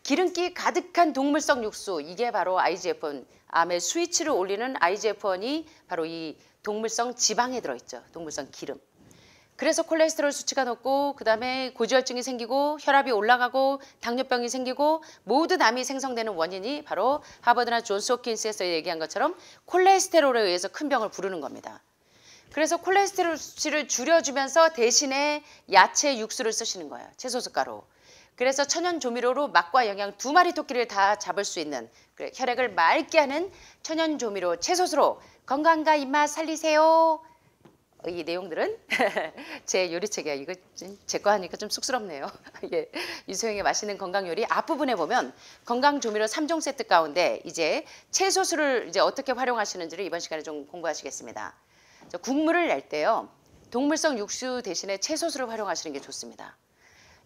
기름기 가득한 동물성 육수, 이게 바로 IGF-1, 암의 스위치를 올리는 IGF-1이 바로 이 동물성 지방에 들어있죠. 동물성 기름. 그래서 콜레스테롤 수치가 높고, 그 다음에 고지혈증이 생기고, 혈압이 올라가고, 당뇨병이 생기고, 모든 암이 생성되는 원인이 바로 하버드나 존스 홉킨스에서 얘기한 것처럼 콜레스테롤에 의해서 큰 병을 부르는 겁니다. 그래서 콜레스테롤 수치를 줄여주면서 대신에 야채 육수를 쓰시는 거예요. 채소숟가루. 그래서 천연 조미료로 맛과 영양 두 마리 토끼를 다 잡을 수 있는, 혈액을 맑게 하는 천연 조미료 채소수로 건강과 입맛 살리세요. 이 내용들은 제 요리책이야. 이거 제 거 하니까 좀 쑥스럽네요. 예, 유소영의 맛있는 건강 요리 앞부분에 보면 건강 조미료 3종 세트 가운데 이제 채소수를 이제 어떻게 활용하시는지를 이번 시간에 좀 공부하시겠습니다. 국물을 낼 때요, 동물성 육수 대신에 채소수를 활용하시는 게 좋습니다.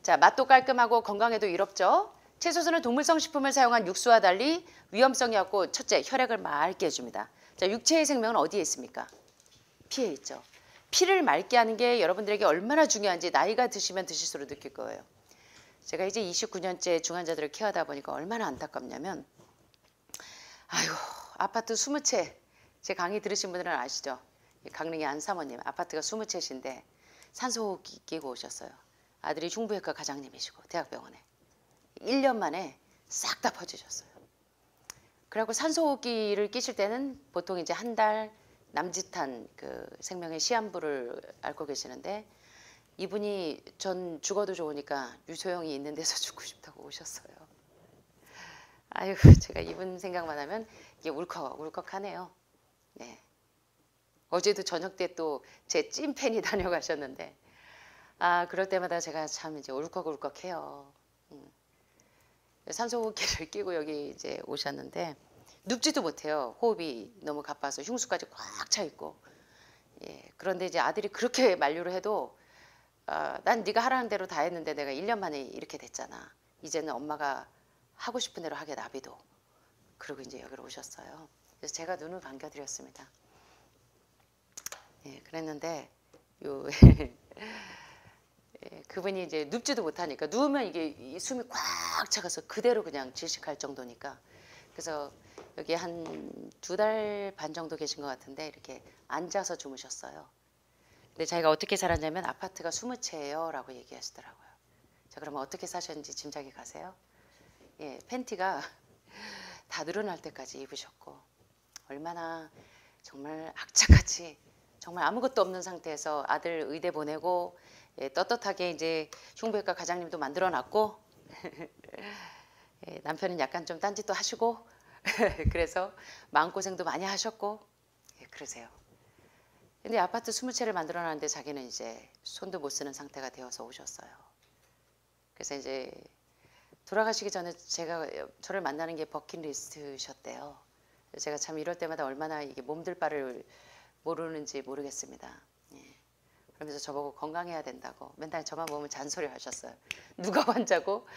자, 맛도 깔끔하고 건강에도 이롭죠. 채소수는 동물성 식품을 사용한 육수와 달리 위험성이 없고, 첫째, 혈액을 맑게 해줍니다. 자, 육체의 생명은 어디에 있습니까? 피에 있죠. 피를 맑게 하는 게 여러분들에게 얼마나 중요한지 나이가 드시면 드실수록 느낄 거예요. 제가 이제 29년째 중환자들을 케어하다 보니까 얼마나 안타깝냐면, 아이고, 아파트 20채, 제 강의 들으신 분들은 아시죠? 강릉의 안 사모님, 아파트가 20채신데 산소호흡기 끼고 오셨어요. 아들이 흉부외과 과장님이시고 대학병원에 1년 만에 싹 다 퍼지셨어요. 그래갖고 산소호흡기를 끼실 때는 보통 이제 한 달 남짓한 그 생명의 시한부를 앓고 계시는데, 이분이 전 죽어도 좋으니까 유소영이 있는 데서 죽고 싶다고 오셨어요. 아이고, 제가 이분 생각만 하면 이게 울컥울컥하네요. 네. 어제도 저녁 때 또 제 찐팬이 다녀가셨는데, 아, 그럴 때마다 제가 참 이제 울컥울컥해요. 산소호흡기를 끼고 여기 이제 오셨는데 눕지도 못해요. 호흡이 너무 가빠서 흉수까지 꽉 차 있고. 예, 그런데 이제 아들이 그렇게 만류를 해도, 난 네가 하라는 대로 다 했는데 내가 1년 만에 이렇게 됐잖아. 이제는 엄마가 하고 싶은 대로 하게 놔비도. 그러고 이제 여기로 오셨어요. 그래서 제가 눈을 감겨드렸습니다. 예, 그랬는데 요 예, 그분이 이제 눕지도 못하니까, 누우면 이게 숨이 꽉 차가서 그대로 그냥 질식할 정도니까, 그래서 여기 한 2달 반 정도 계신 것 같은데 이렇게 앉아서 주무셨어요. 근데 자기가 어떻게 살았냐면 아파트가 20채예요 라고 얘기하시더라고요. 자, 그러면 어떻게 사셨는지 짐작이 가세요? 예, 팬티가 다 늘어날 때까지 입으셨고, 얼마나 정말 악착같이 정말 아무것도 없는 상태에서 아들 의대 보내고, 예, 떳떳하게 이제 흉부외과 과장님도 만들어놨고 예, 남편은 약간 좀 딴짓도 하시고 그래서 마음고생도 많이 하셨고, 예, 그러세요. 근데 아파트 20채를 만들어놨는데 자기는 이제 손도 못 쓰는 상태가 되어서 오셨어요. 그래서 이제 돌아가시기 전에 저를 만나는 게 버킷리스트셨대요. 제가 참 이럴 때마다 얼마나 이게 몸둘 바를 모르는지 모르겠습니다. 예. 그러면서 저보고 건강해야 된다고 맨날 저만 보면 잔소리 하셨어요. 누가 환자고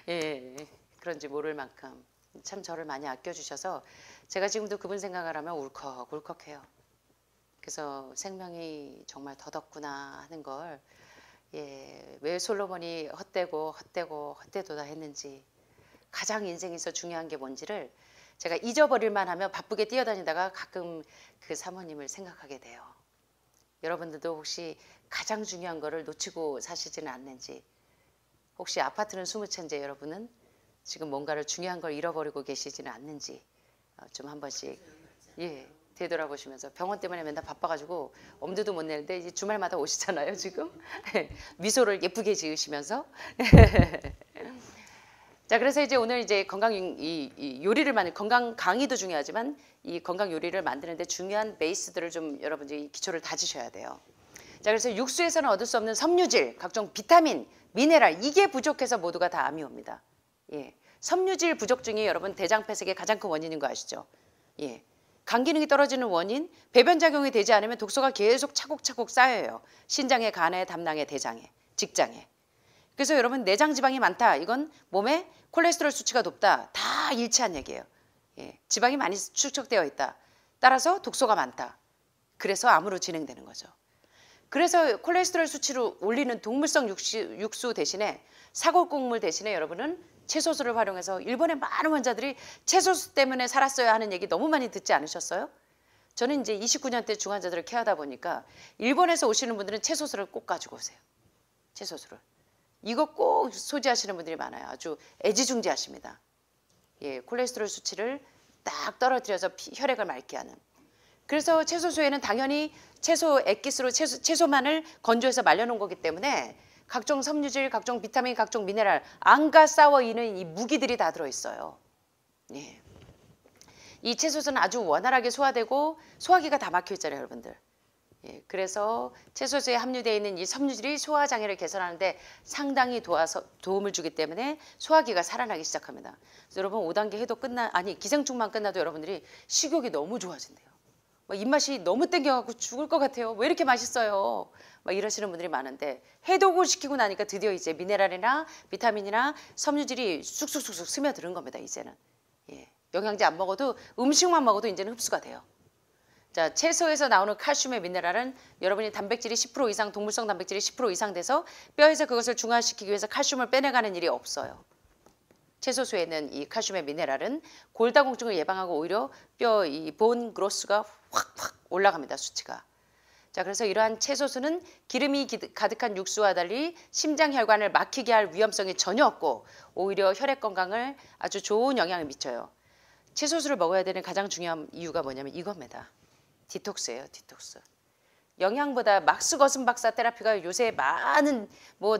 예, 그런지 모를 만큼 참 저를 많이 아껴주셔서 제가 지금도 그분 생각을 하면 울컥울컥해요. 그래서 생명이 정말 더덥구나 하는 걸, 예, 왜 솔로몬이 헛되도다 했는지, 가장 인생에서 중요한 게 뭔지를 제가 잊어버릴만 하면 바쁘게 뛰어다니다가 가끔 그 사모님을 생각하게 돼요. 여러분들도 혹시 가장 중요한 거를 놓치고 사시지는 않는지, 혹시 아파트는 20채인데 여러분은 지금 뭔가를 중요한 걸 잃어버리고 계시지는 않는지 좀 한 번씩, 예, 되돌아보시면서, 병원 때문에 맨날 바빠가지고 엄두도 못 내는데 이제 주말마다 오시잖아요 지금. 미소를 예쁘게 지으시면서 자, 그래서 이제 오늘 이제 건강 이 요리를 만든 건강 강의도 중요하지만 이 건강 요리를 만드는데 중요한 베이스들을 좀 여러분들이 기초를 다지셔야 돼요. 자, 그래서 육수에서는 얻을 수 없는 섬유질, 각종 비타민, 미네랄, 이게 부족해서 모두가 다 암이 옵니다. 예, 섬유질 부족증이 여러분 대장 폐색의 가장 큰 원인인 거 아시죠? 예, 간 기능이 떨어지는 원인, 배변 작용이 되지 않으면 독소가 계속 차곡차곡 쌓여요. 신장에, 간에, 담낭에, 대장에, 직장에. 그래서 여러분 내장 지방이 많다. 이건 몸에 콜레스테롤 수치가 높다. 다 일치한 얘기예요. 예, 지방이 많이 축적되어 있다. 따라서 독소가 많다. 그래서 암으로 진행되는 거죠. 그래서 콜레스테롤 수치를 올리는 동물성 육수 대신에 사골국물 대신에 여러분은 채소수를 활용해서 일본의 많은 환자들이 채소수 때문에 살았어야 하는 얘기 너무 많이 듣지 않으셨어요? 저는 이제 29년대 중환자들을 케어하다 보니까 일본에서 오시는 분들은 채소수를 꼭 가지고 오세요. 채소수를. 이거 꼭 소지하시는 분들이 많아요. 아주 애지중지하십니다. 예, 콜레스테롤 수치를 딱 떨어뜨려서 혈액을 맑게 하는. 그래서 채소수에는 당연히 채소 액기스로 채소만을 건조해서 말려놓은 거기 때문에 각종 섬유질, 각종 비타민, 각종 미네랄, 안과 싸워 있는 이 무기들이 다 들어있어요. 예. 이 채소수는 아주 원활하게 소화되고 소화기가 다 막혀 있잖아요, 여러분들. 예, 그래서 채소수에 함유되어 있는 이 섬유질이 소화 장애를 개선하는데 상당히 도움을 주기 때문에 소화기가 살아나기 시작합니다. 그래서 여러분 5단계 해도 기생충만 끝나도 여러분들이 식욕이 너무 좋아진대요. 입맛이 너무 땡겨갖고 죽을 것 같아요. 왜 이렇게 맛있어요? 막 이러시는 분들이 많은데 해독을 시키고 나니까 드디어 이제 미네랄이나 비타민이나 섬유질이 쑥쑥쑥쑥 스며드는 겁니다. 이제는. 예, 영양제 안 먹어도 음식만 먹어도 이제는 흡수가 돼요. 자, 채소에서 나오는 칼슘의 미네랄은 여러분이 단백질이 10% 이상, 동물성 단백질이 10% 이상 돼서 뼈에서 그것을 중화시키기 위해서 칼슘을 빼내가는 일이 없어요. 채소수에 있는 이 칼슘의 미네랄은 골다공증을 예방하고 오히려 뼈 이 본 그로스가 확 올라갑니다. 수치가. 자, 그래서 이러한 채소수는 기름이 가득한 육수와 달리 심장 혈관을 막히게 할 위험성이 전혀 없고 오히려 혈액 건강을 아주 좋은 영향을 미쳐요. 채소수를 먹어야 되는 가장 중요한 이유가 뭐냐면 이겁니다. 디톡스예요. 디톡스. 영양보다 막스거슴 박사 테라피가 요새 많은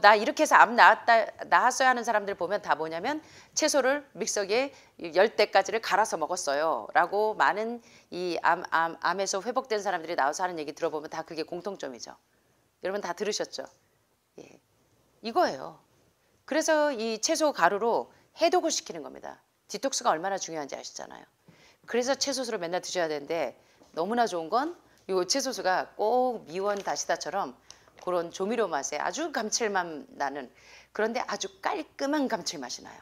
나 이렇게 해서 암 나았어야 하는 사람들 보면 다 뭐냐면 채소를 믹서기에 10대까지를 갈아서 먹었어요. 라고 많은 이 암에서 회복된 사람들이 나와서 하는 얘기 들어보면 다 그게 공통점이죠. 여러분 다 들으셨죠? 예. 이거예요. 그래서 이 채소 가루로 해독을 시키는 겁니다. 디톡스가 얼마나 중요한지 아시잖아요. 그래서 채소수를 맨날 드셔야 되는데 너무나 좋은 건 요 채소수가 꼭 미원 다시다처럼 그런 조미료 맛에 아주 감칠맛 나는 그런데 아주 깔끔한 감칠맛이 나요.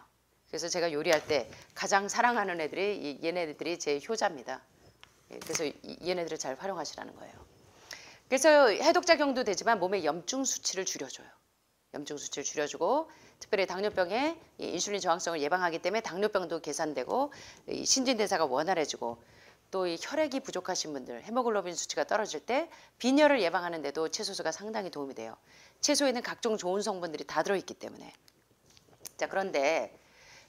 그래서 제가 요리할 때 가장 사랑하는 애들이 얘네들이 제 효자입니다. 그래서 얘네들을 잘 활용하시라는 거예요. 그래서 해독작용도 되지만 몸의 염증 수치를 줄여줘요. 염증 수치를 줄여주고 특별히 당뇨병의 인슐린 저항성을 예방하기 때문에 당뇨병도 개선되고 신진대사가 원활해지고 또 이 혈액이 부족하신 분들 헤모글로빈 수치가 떨어질 때 빈혈을 예방하는 데도 채소수가 상당히 도움이 돼요. 채소에는 각종 좋은 성분들이 다 들어있기 때문에. 자, 그런데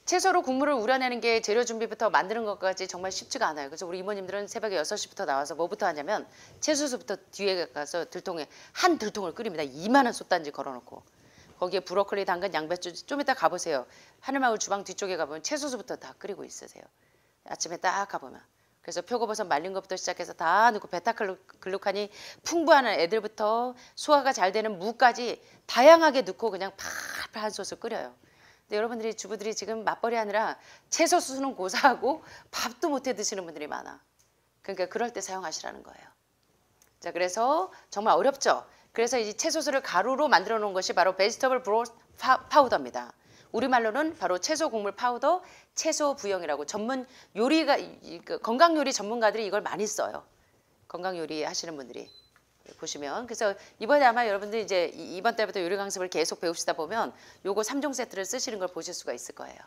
채소로 국물을 우려내는 게 재료 준비부터 만드는 것까지 정말 쉽지가 않아요. 그래서 우리 이모님들은 새벽에 6시부터 나와서 뭐부터 하냐면 채소수부터 뒤에 가서 한 들통을 끓입니다. 이만한 솥단지 걸어놓고 거기에 브로콜리, 당근, 양배추 좀 이따 가보세요. 하늘마을 주방 뒤쪽에 가보면 채소수부터 다 끓이고 있으세요. 아침에 딱 가보면. 그래서 표고버섯 말린 것부터 시작해서 다 넣고 베타글루칸이 풍부한 애들부터 소화가 잘 되는 무까지 다양하게 넣고 그냥 팔팔 한 솥을 끓여요. 근데 여러분들이 주부들이 지금 맞벌이 하느라 채소 수는 고사하고 밥도 못해 드시는 분들이 많아. 그러니까 그럴 때 사용하시라는 거예요. 자, 그래서 정말 어렵죠. 그래서 이 채소수를 가루로 만들어 놓은 것이 바로 베지터블 브로스 파우더입니다. 우리말로는 바로 채소 곡물 파우더, 채소 부형이라고 전문 요리가 건강 요리 전문가들이 이걸 많이 써요. 건강 요리 하시는 분들이 보시면. 그래서 이번에 아마 여러분들 이제 이번 달부터 요리 강습을 계속 배우시다 보면 요거 3종 세트를 쓰시는 걸 보실 수가 있을 거예요.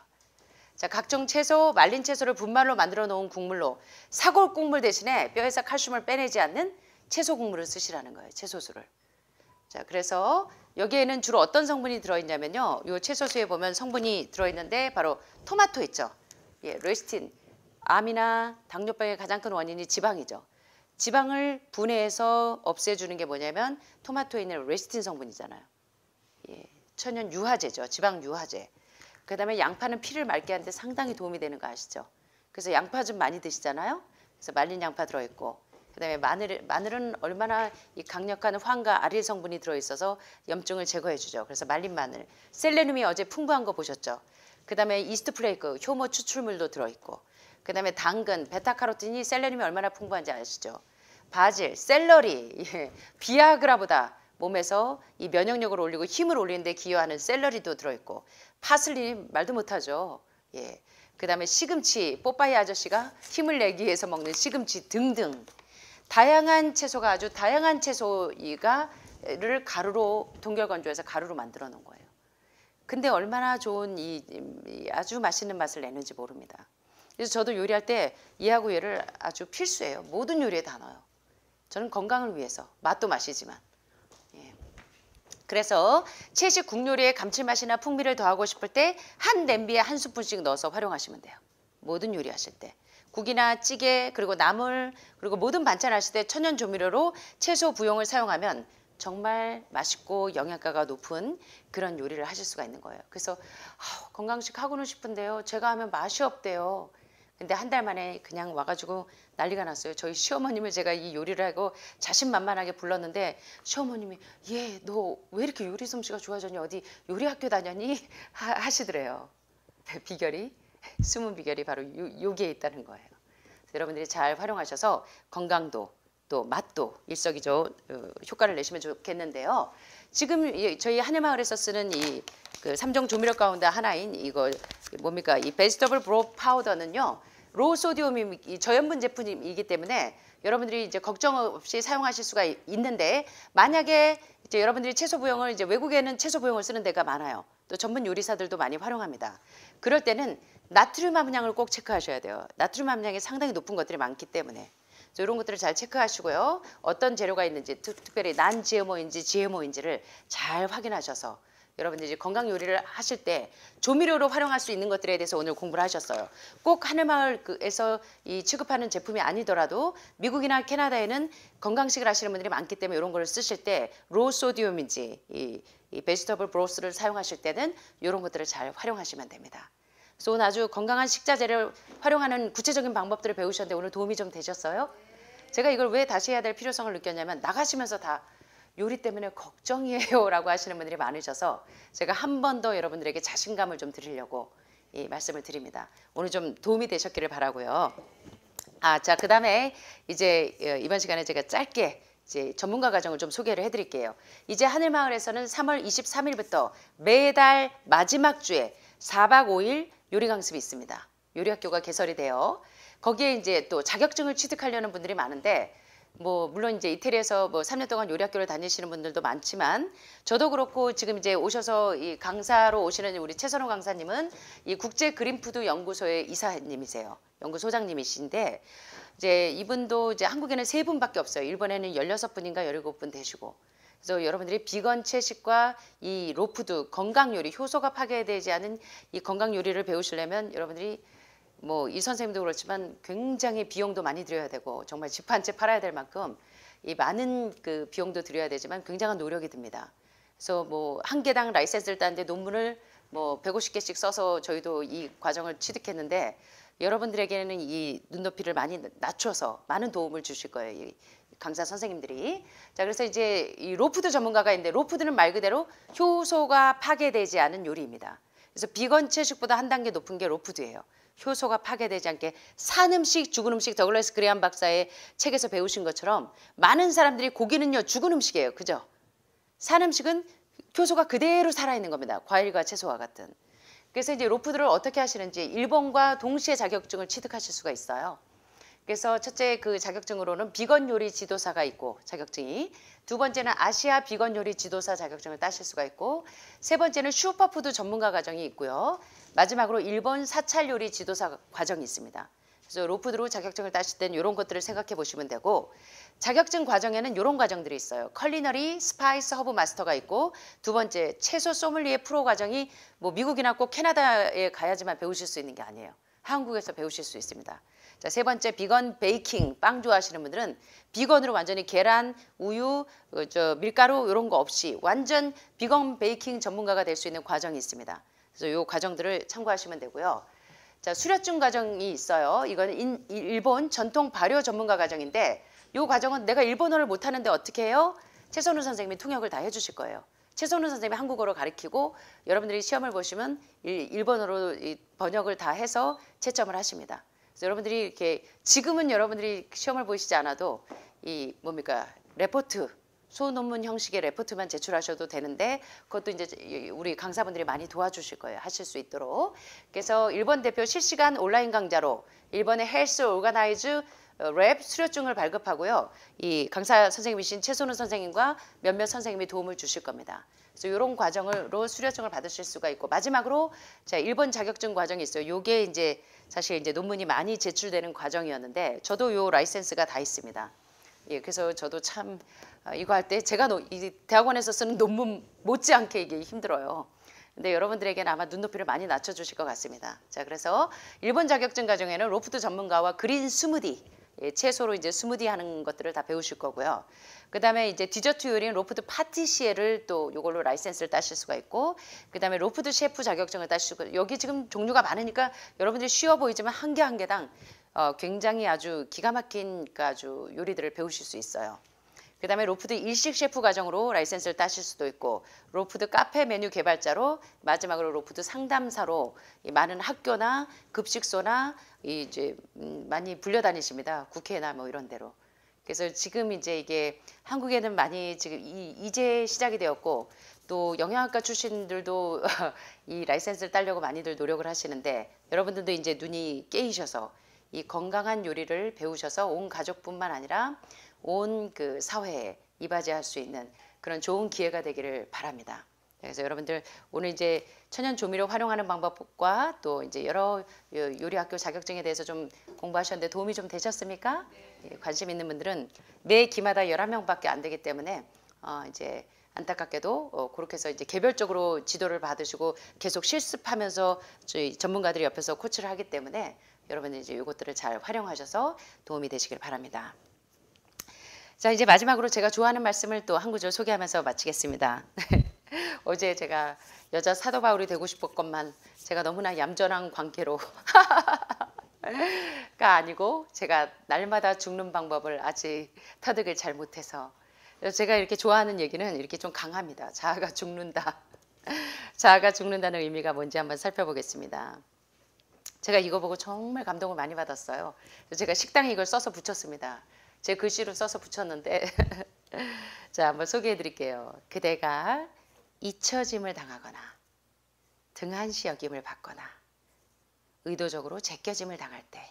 자, 각종 채소, 말린 채소를 분말로 만들어 놓은 국물로 사골 국물 대신에 뼈에서 칼슘을 빼내지 않는 채소 국물을 쓰시라는 거예요. 채소수를. 자, 그래서 여기에는 주로 어떤 성분이 들어있냐면요. 이 채소수에 보면 성분이 들어있는데 바로 토마토 있죠. 예, 레시틴. 암이나 당뇨병의 가장 큰 원인이 지방이죠. 지방을 분해해서 없애주는 게 뭐냐면 토마토에 있는 레시틴 성분이잖아요. 예, 천연 유화제죠. 지방 유화제. 그 다음에 양파는 피를 맑게 하는데 상당히 도움이 되는 거 아시죠? 그래서 양파 좀 많이 드시잖아요. 그래서 말린 양파 들어있고 그다음에 마늘은 얼마나 이 강력한 황과 아릴 성분이 들어있어서 염증을 제거해주죠. 그래서 말린 마늘. 셀레늄이 어제 풍부한 거 보셨죠? 그다음에 이스트 플레이크, 효모 추출물도 들어있고 그다음에 당근, 베타카로틴이 셀레늄이 얼마나 풍부한지 아시죠? 바질, 샐러리, 예, 비아그라보다 몸에서 이 면역력을 올리고 힘을 올리는 데 기여하는 샐러리도 들어있고 파슬리 말도 못하죠. 예. 그다음에 시금치, 뽀빠이 아저씨가 힘을 내기 위해서 먹는 시금치 등등 다양한 채소가 아주 다양한 채소를 가루로 동결건조해서 가루로 만들어 놓은 거예요. 근데 얼마나 좋은 이 아주 맛있는 맛을 내는지 모릅니다. 그래서 저도 요리할 때 얘하고 얘를 아주 필수예요. 모든 요리에 다 넣어요. 저는 건강을 위해서 맛도 맛이지만. 예. 그래서 채식 국요리에 감칠맛이나 풍미를 더하고 싶을 때 한 냄비에 한 스푼씩 넣어서 활용하시면 돼요. 모든 요리하실 때. 국이나 찌개 그리고 나물 그리고 모든 반찬 하실 때 천연 조미료로 채소 부용을 사용하면 정말 맛있고 영양가가 높은 그런 요리를 하실 수가 있는 거예요. 그래서 건강식 하고는 싶은데요. 제가 하면 맛이 없대요. 근데 한 달 만에 그냥 와가지고 난리가 났어요. 저희 시어머님을 제가 이 요리를 하고 자신만만하게 불렀는데 시어머님이 얘 너 왜 이렇게 요리 솜씨가 좋아졌니? 어디 요리 학교 다녔니? 하시더래요. 비결이 숨은 비결이 바로 여기에 있다는 거예요. 여러분들이 잘 활용하셔서 건강도 또 맛도 일석이조 효과를 내시면 좋겠는데요. 지금 저희 하늘마을에서 쓰는 이 그 3종 조미료 가운데 하나인 이거 뭡니까? 이 베지터블 브로th 파우더는요. 로우 소디움이 저염분 제품이기 때문에 여러분들이 이제 걱정 없이 사용하실 수가 있는데 만약에 이제 여러분들이 채소 부용을 이제 외국에는 채소 부용을 쓰는 데가 많아요. 또 전문 요리사들도 많이 활용합니다. 그럴 때는 나트륨 함량을 꼭 체크하셔야 돼요. 나트륨 함량이 상당히 높은 것들이 많기 때문에. 이런 것들을 잘 체크하시고요. 어떤 재료가 있는지 특별히 난 GMO인지 GMO인지를 잘 확인하셔서 여러분들이 건강 요리를 하실 때 조미료로 활용할 수 있는 것들에 대해서 오늘 공부를 하셨어요. 꼭 하늘마을에서 이 취급하는 제품이 아니더라도 미국이나 캐나다에는 건강식을 하시는 분들이 많기 때문에 이런 걸 쓰실 때 로우 소디움인지 이 베지터블 브로스를 사용하실 때는 이런 것들을 잘 활용하시면 됩니다. 그래서 오늘 아주 건강한 식자재를 활용하는 구체적인 방법들을 배우셨는데 오늘 도움이 좀 되셨어요? 제가 이걸 왜 다시 해야 될 필요성을 느꼈냐면 나가시면서 다 요리 때문에 걱정이에요 라고 하시는 분들이 많으셔서 제가 한 번 더 여러분들에게 자신감을 좀 드리려고 이 말씀을 드립니다. 오늘 좀 도움이 되셨기를 바라고요. 자, 그 다음에 이제 이번 시간에 제가 짧게 이제 전문가 과정을 좀 소개를 해드릴게요. 이제 하늘마을에서는 3월 23일부터 매달 마지막 주에 4박 5일 요리 강습이 있습니다. 요리학교가 개설이 돼요. 거기에 이제 또 자격증을 취득하려는 분들이 많은데 뭐 물론 이제 이태리에서 뭐 3년 동안 요리학교를 다니시는 분들도 많지만 저도 그렇고 지금 이제 오셔서 이 강사로 오시는 우리 최선호 강사님은 이 국제 그린푸드 연구소의 이사님이세요. 연구소장님이신데 이제 이분도 이제 한국에는 3분밖에 없어요. 일본에는 16분인가 17분 되시고. 그래서 여러분들이 비건 채식과 이 로푸드 건강 요리 효소가 파괴되지 않은 이 건강 요리를 배우시려면 여러분들이 뭐 이 선생님도 그렇지만 굉장히 비용도 많이 들여야 되고 정말 집 한 채 팔아야 될 만큼 이 많은 그 비용도 들여야 되지만 굉장한 노력이 듭니다. 그래서 뭐 한 개당 라이센스를 따는데 논문을 뭐 150개씩 써서 저희도 이 과정을 취득했는데 여러분들에게는 이 눈높이를 많이 낮춰서 많은 도움을 주실 거예요. 이 강사 선생님들이. 자, 그래서 이제 이 로푸드 전문가가 있는데 로푸드는 말 그대로 효소가 파괴되지 않은 요리입니다. 그래서 비건 채식보다 한 단계 높은 게 로푸드예요. 효소가 파괴되지 않게 산 음식, 죽은 음식 더글라스 그레함 박사의 책에서 배우신 것처럼 많은 사람들이 고기는요 죽은 음식이에요. 그죠? 산 음식은 효소가 그대로 살아있는 겁니다. 과일과 채소와 같은. 그래서 이제 로푸드를 어떻게 하시는지 일본과 동시에 자격증을 취득하실 수가 있어요. 그래서 첫째 그 자격증으로는 비건 요리 지도사가 있고 자격증이 두 번째는 아시아 비건 요리 지도사 자격증을 따실 수가 있고 세 번째는 슈퍼푸드 전문가 과정이 있고요. 마지막으로 일본 사찰 요리 지도사 과정이 있습니다. 그래서 로푸드로 자격증을 따실 때는 이런 것들을 생각해 보시면 되고 자격증 과정에는 이런 과정들이 있어요. 컬리너리 스파이스 허브 마스터가 있고 두 번째 채소 소믈리에 프로 과정이 뭐 미국이나 꼭 캐나다에 가야지만 배우실 수 있는 게 아니에요. 한국에서 배우실 수 있습니다. 자, 세 번째 비건 베이킹 빵 좋아하시는 분들은 비건으로 완전히 계란, 우유, 밀가루 이런 거 없이 완전 비건 베이킹 전문가가 될 수 있는 과정이 있습니다. 그래서 이 과정들을 참고하시면 되고요. 자, 수료증 과정이 있어요. 이건 일본 전통 발효 전문가 과정인데 이 과정은 내가 일본어를 못하는데 어떻게 해요? 최선우 선생님이 통역을 다 해주실 거예요. 최선우 선생님이 한국어로 가르치고 여러분들이 시험을 보시면 일본어로 번역을 다 해서 채점을 하십니다. 그래서 여러분들이 이렇게 지금은 여러분들이 시험을 보시지 않아도 이 뭡니까 레포트 소논문 형식의 레포트만 제출하셔도 되는데 그것도 이제 우리 강사분들이 많이 도와주실 거예요. 하실 수 있도록. 그래서 1번 대표 실시간 온라인 강좌로 1번의 헬스 오가나이즈 랩 수료증을 발급하고요. 이 강사 선생님이신 최선우 선생님과 몇몇 선생님이 도움을 주실 겁니다. 그래서 이런 과정으로 수료증을 받으실 수가 있고 마지막으로 자 1번 자격증 과정이 있어요. 요게 이제 사실 이제 논문이 많이 제출되는 과정이었는데 저도 요 라이센스가 다 있습니다. 예, 그래서 저도 참 이거 할 때 제가 이 대학원에서 쓰는 논문 못지않게 이게 힘들어요. 근데 여러분들에게는 아마 눈높이를 많이 낮춰주실 것 같습니다. 자, 그래서 1번 자격증 과정에는 로프트 전문가와 그린 스무디, 예, 채소로 이제 스무디 하는 것들을 다 배우실 거고요. 그 다음에 이제 디저트 요리인 로프트 파티시에를 또 이걸로 라이센스를 따실 수가 있고, 그 다음에 로프트 셰프 자격증을 따실 수가 있고, 여기 지금 종류가 많으니까 여러분들이 쉬워 보이지만 한 개 한 개당 굉장히 아주 기가 막힌 아주 요리들을 배우실 수 있어요. 그 다음에 로프트 일식 셰프 과정으로 라이센스를 따실 수도 있고 로프트 카페 메뉴 개발자로 마지막으로 로프트 상담사로 많은 학교나 급식소나 이제 많이 불려다니십니다. 국회나 뭐 이런 데로. 그래서 지금 이제 이게 한국에는 많이 지금 이제 시작이 되었고 또 영양학과 출신들도 이 라이센스를 따려고 많이들 노력을 하시는데 여러분들도 이제 눈이 깨이셔서 이 건강한 요리를 배우셔서 온 가족뿐만 아니라 온 그 사회에 이바지할 수 있는 그런 좋은 기회가 되기를 바랍니다. 그래서 여러분들 오늘 이제 천연 조미료 활용하는 방법과 또 이제 여러 요리학교 자격증에 대해서 좀 공부하셨는데 도움이 좀 되셨습니까? 예, 관심 있는 분들은 매 기마다 11명밖에 안 되기 때문에 이제 안타깝게도 그렇게 해서 이제 개별적으로 지도를 받으시고 계속 실습하면서 저희 전문가들이 옆에서 코치를 하기 때문에 여러분들 이제 이것들을 잘 활용하셔서 도움이 되시길 바랍니다. 자, 이제 마지막으로 제가 좋아하는 말씀을 또 한 구절 소개하면서 마치겠습니다. 어제 제가 여자 사도 바울이 되고 싶었건만 제가 너무나 얌전한 관계로 가 아니고 제가 날마다 죽는 방법을 아직 터득을 잘 못해서 제가 이렇게 좋아하는 얘기는 이렇게 좀 강합니다. 자아가 죽는다. 자아가 죽는다는 의미가 뭔지 한번 살펴보겠습니다. 제가 이거 보고 정말 감동을 많이 받았어요. 제가 식당에 이걸 써서 붙였습니다. 제 글씨로 써서 붙였는데 자, 한번 소개해 드릴게요. 그대가 잊혀짐을 당하거나 등한시 여김을 받거나 의도적으로 제껴짐을 당할 때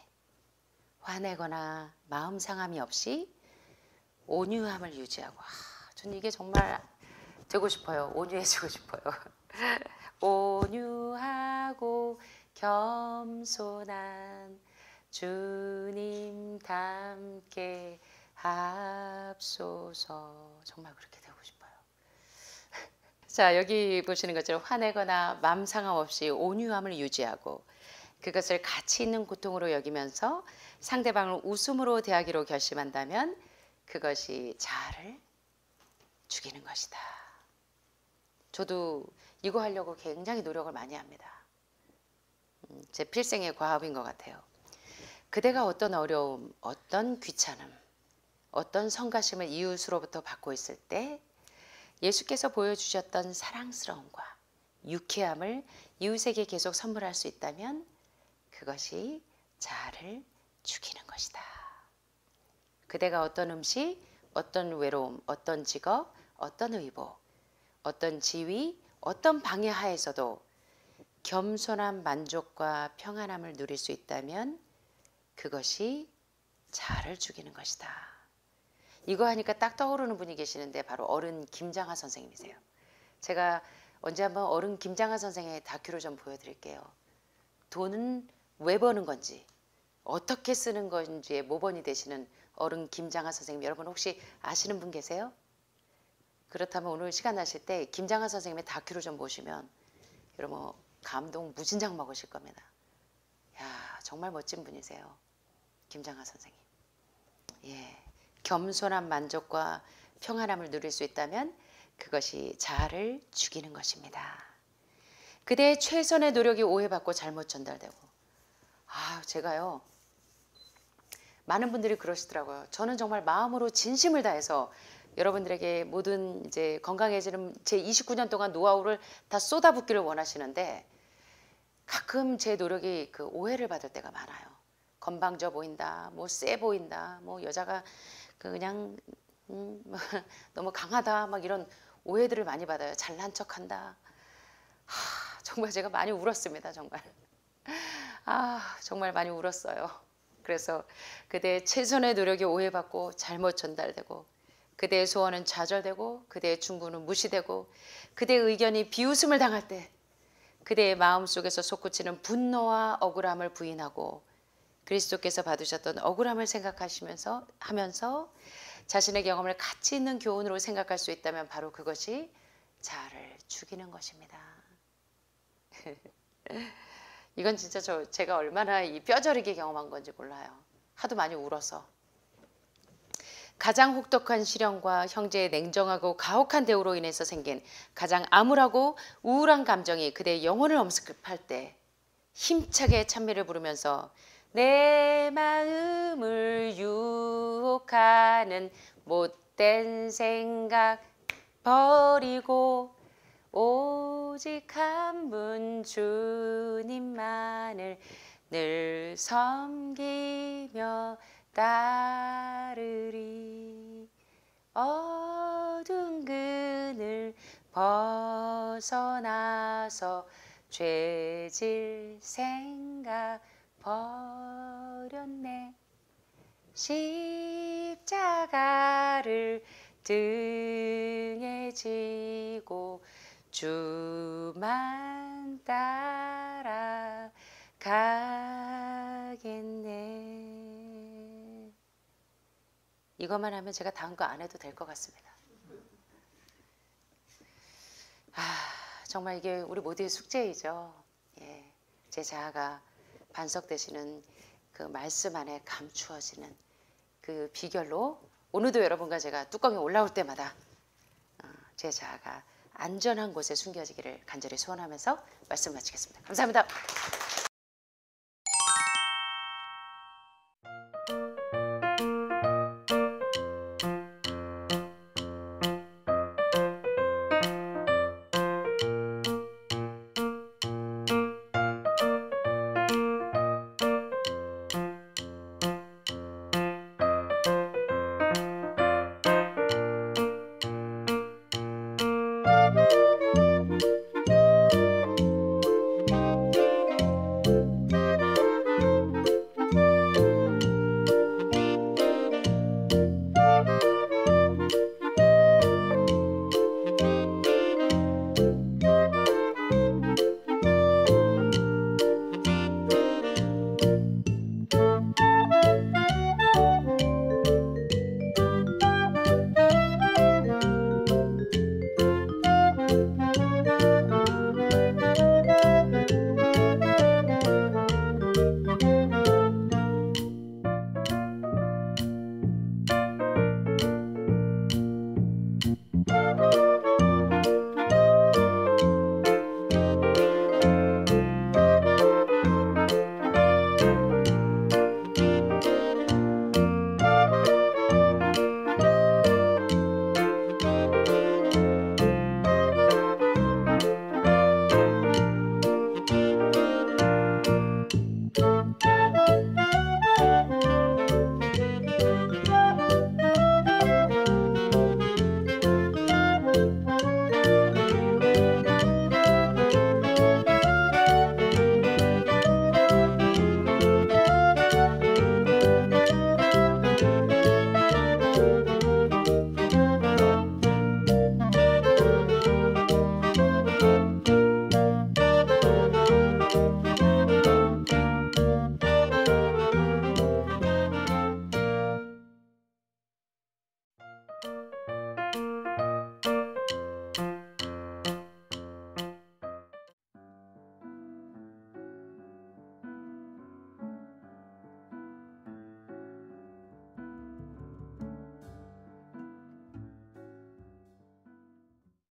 화내거나 마음 상함이 없이 온유함을 유지하고 저는 이게 정말 되고 싶어요. 온유해지고 싶어요. 온유하고 겸손한 주님 닮게 합소서. 정말 그렇게 되고 싶어요. 자, 여기 보시는 것처럼 화내거나 마음 상함 없이 온유함을 유지하고 그것을 가치 있는 고통으로 여기면서 상대방을 웃음으로 대하기로 결심한다면 그것이 자아를 죽이는 것이다. 저도 이거 하려고 굉장히 노력을 많이 합니다. 제 필생의 과업인 것 같아요. 그대가 어떤 어려움, 어떤 귀찮음, 어떤 성가심을 이웃으로부터 받고 있을 때 예수께서 보여주셨던 사랑스러움과 유쾌함을 이웃에게 계속 선물할 수 있다면 그것이 자아를 죽이는 것이다. 그대가 어떤 음식, 어떤 외로움, 어떤 직업, 어떤 의복, 어떤 지위, 어떤 방해 하에서도 겸손한 만족과 평안함을 누릴 수 있다면 그것이 자아를 죽이는 것이다. 이거 하니까 딱 떠오르는 분이 계시는데 바로 어른 김장하 선생님이세요. 제가 언제 한번 어른 김장하 선생의 다큐를 좀 보여드릴게요. 돈은 왜 버는 건지 어떻게 쓰는 건지의 모범이 되시는 어른 김장하 선생님, 여러분 혹시 아시는 분 계세요? 그렇다면 오늘 시간 나실 때 김장하 선생님의 다큐를 좀 보시면 여러분 감동 무진장 먹으실 겁니다. 야, 정말 멋진 분이세요. 김장하 선생님. 예, 겸손한 만족과 평안함을 누릴 수 있다면 그것이 자아를 죽이는 것입니다. 그대의 최선의 노력이 오해받고 잘못 전달되고 제가요 많은 분들이 그러시더라고요. 저는 정말 마음으로 진심을 다해서 여러분들에게 모든 이제 건강해지는 제 29년 동안 노하우를 다 쏟아붓기를 원하시는데 가끔 제 노력이 그 오해를 받을 때가 많아요. 건방져 보인다, 뭐 세 보인다, 뭐 여자가 그냥 너무 강하다 막 이런 오해들을 많이 받아요. 잘난 척한다. 정말 제가 많이 울었습니다. 정말. 정말 많이 울었어요. 그래서 그대의 최선의 노력이 오해받고 잘못 전달되고 그대의 소원은 좌절되고 그대의 충고는 무시되고 그대의 의견이 비웃음을 당할 때 그대의 마음속에서 솟구치는 분노와 억울함을 부인하고 그리스도께서 받으셨던 억울함을 생각하시면서 하면서 자신의 경험을 가치 있는 교훈으로 생각할 수 있다면 바로 그것이 자아를 죽이는 것입니다. 이건 진짜 제가 얼마나 이 뼈저리게 경험한 건지 몰라요. 하도 많이 울어서. 가장 혹독한 시련과 형제의 냉정하고 가혹한 대우로 인해서 생긴 가장 암울하고 우울한 감정이 그대의 영혼을 엄습할 때 힘차게 찬미를 부르면서 내 마음을 유혹하는 못된 생각 버리고 오직 한 분 주님만을 늘 섬기며 따르리. 어두운 그늘 벗어나서 죄질 생각 버렸네. 십자가를 등에 지고 주만 따라가겠네. 이것만 하면 제가 다음 거 안 해도 될 것 같습니다. 정말 이게 우리 모두의 숙제이죠. 예, 제 자아가 반석되시는 그 말씀 안에 감추어지는 그 비결로 오늘도 여러분과 제가 뚜껑이 올라올 때마다 제 자아가 안전한 곳에 숨겨지기를 간절히 소원하면서 말씀 마치겠습니다. 감사합니다.